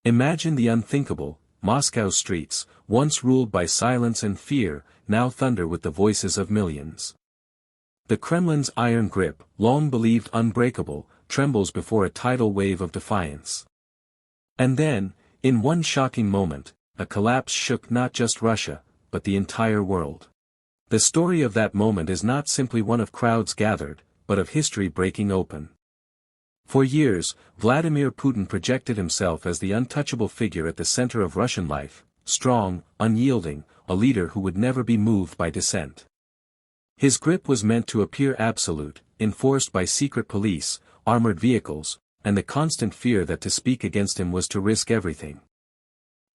Imagine the unthinkable. Moscow's streets, once ruled by silence and fear, now thunder with the voices of millions. The Kremlin's iron grip, long believed unbreakable, trembles before a tidal wave of defiance. And then, in one shocking moment, a collapse shook not just Russia, but the entire world. The story of that moment is not simply one of crowds gathered, but of history breaking open. For years, Vladimir Putin projected himself as the untouchable figure at the center of Russian life, strong, unyielding, a leader who would never be moved by dissent. His grip was meant to appear absolute, enforced by secret police, armored vehicles, and the constant fear that to speak against him was to risk everything.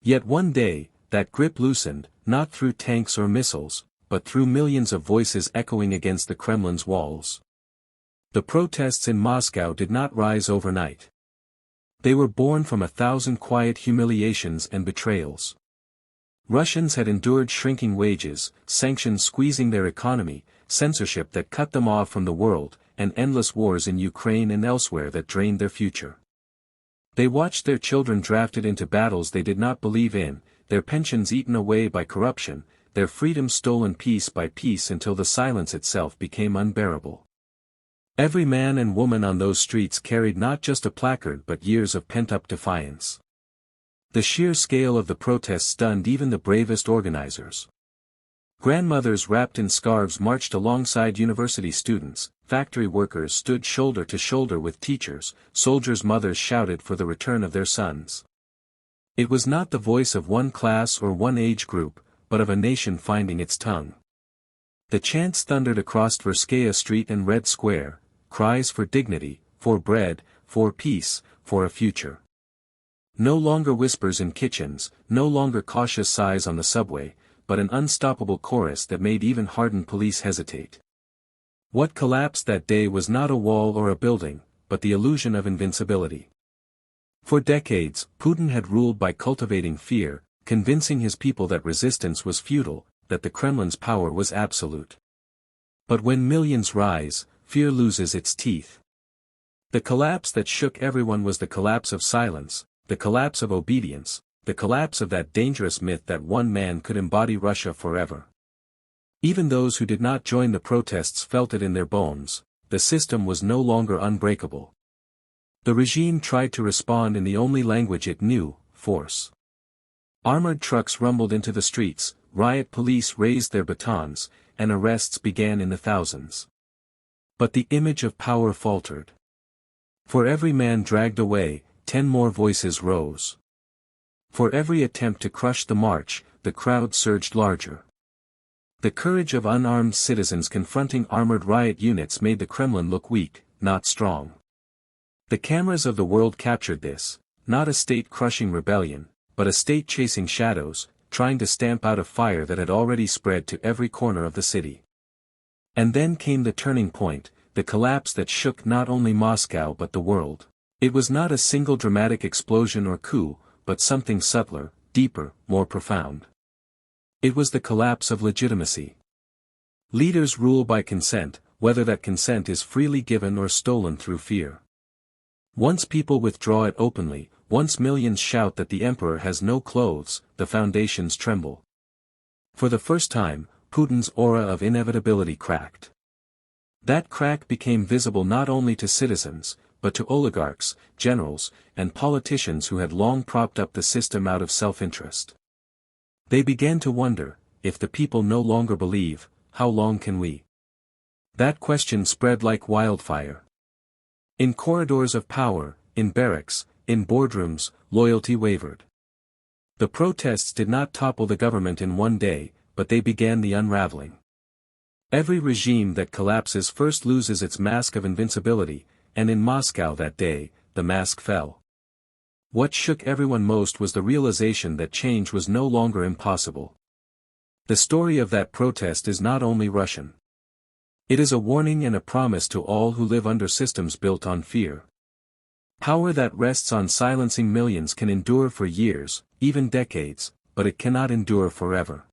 Yet one day, that grip loosened, not through tanks or missiles, but through millions of voices echoing against the Kremlin's walls. The protests in Moscow did not rise overnight. They were born from 1,000 quiet humiliations and betrayals. Russians had endured shrinking wages, sanctions squeezing their economy, censorship that cut them off from the world, and endless wars in Ukraine and elsewhere that drained their future. They watched their children drafted into battles they did not believe in, their pensions eaten away by corruption, their freedom stolen piece by piece until the silence itself became unbearable. Every man and woman on those streets carried not just a placard but years of pent-up defiance. The sheer scale of the protests stunned even the bravest organizers. Grandmothers wrapped in scarves marched alongside university students, factory workers stood shoulder to shoulder with teachers, soldiers' mothers shouted for the return of their sons. It was not the voice of one class or one age group, but of a nation finding its tongue. The chants thundered across Tverskaya Street and Red Square, cries for dignity, for bread, for peace, for a future. No longer whispers in kitchens, no longer cautious sighs on the subway, but an unstoppable chorus that made even hardened police hesitate. What collapsed that day was not a wall or a building, but the illusion of invincibility. For decades, Putin had ruled by cultivating fear, convincing his people that resistance was futile, that the Kremlin's power was absolute. But when millions rise, fear loses its teeth. The collapse that shook everyone was the collapse of silence, the collapse of obedience, the collapse of that dangerous myth that one man could embody Russia forever. Even those who did not join the protests felt it in their bones. The system was no longer unbreakable. The regime tried to respond in the only language it knew, force. Armored trucks rumbled into the streets, riot police raised their batons, and arrests began in the thousands. But the image of power faltered. For every man dragged away, 10 more voices rose. For every attempt to crush the march, the crowd surged larger. The courage of unarmed citizens confronting armored riot units made the Kremlin look weak, not strong. The cameras of the world captured this, not a state-crushing rebellion, but a state chasing shadows, trying to stamp out a fire that had already spread to every corner of the city. And then came the turning point, the collapse that shook not only Moscow but the world. It was not a single dramatic explosion or coup, but something subtler, deeper, more profound. It was the collapse of legitimacy. Leaders rule by consent, whether that consent is freely given or stolen through fear. Once people withdraw it openly, once millions shout that the emperor has no clothes, the foundations tremble. For the first time, Putin's aura of inevitability cracked. That crack became visible not only to citizens, but to oligarchs, generals, and politicians who had long propped up the system out of self-interest. They began to wonder, if the people no longer believe, how long can we? That question spread like wildfire. In corridors of power, in barracks, in boardrooms, loyalty wavered. The protests did not topple the government in one day, but they began the unraveling. Every regime that collapses first loses its mask of invincibility, and in Moscow that day, the mask fell. What shook everyone most was the realization that change was no longer impossible. The story of that protest is not only Russian. It is a warning and a promise to all who live under systems built on fear. Power that rests on silencing millions can endure for years, even decades, but it cannot endure forever.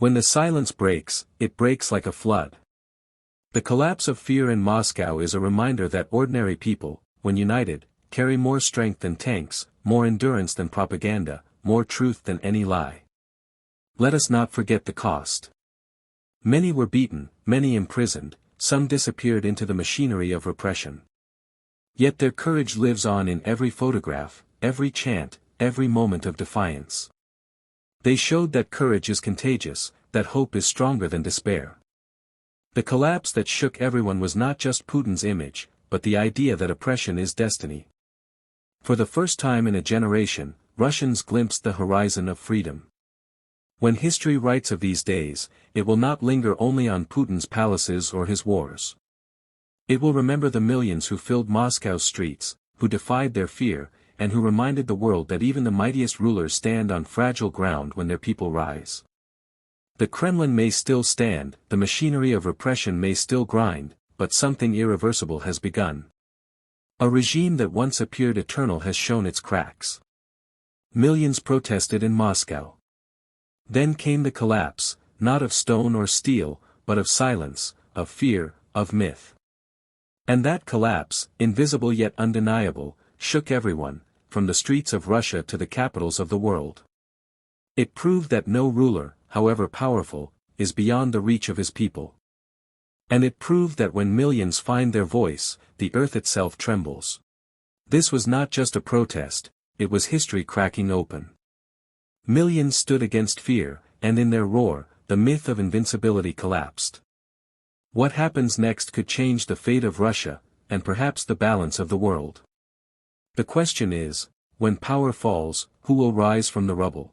When the silence breaks, it breaks like a flood. The collapse of fear in Moscow is a reminder that ordinary people, when united, carry more strength than tanks, more endurance than propaganda, more truth than any lie. Let us not forget the cost. Many were beaten, many imprisoned, some disappeared into the machinery of repression. Yet their courage lives on in every photograph, every chant, every moment of defiance. They showed that courage is contagious, that hope is stronger than despair. The collapse that shook everyone was not just Putin's image, but the idea that oppression is destiny. For the first time in a generation, Russians glimpsed the horizon of freedom. When history writes of these days, it will not linger only on Putin's palaces or his wars. It will remember the millions who filled Moscow's streets, who defied their fear, and who reminded the world that even the mightiest rulers stand on fragile ground when their people rise. The Kremlin may still stand, the machinery of repression may still grind, but something irreversible has begun. A regime that once appeared eternal has shown its cracks. Millions protested in Moscow. Then came the collapse, not of stone or steel, but of silence, of fear, of myth. And that collapse, invisible yet undeniable, shook everyone, from the streets of Russia to the capitals of the world. It proved that no ruler, however powerful, is beyond the reach of his people. And it proved that when millions find their voice, the earth itself trembles. This was not just a protest, it was history cracking open. Millions stood against fear, and in their roar, the myth of invincibility collapsed. What happens next could change the fate of Russia, and perhaps the balance of the world. The question is, when power falls, who will rise from the rubble?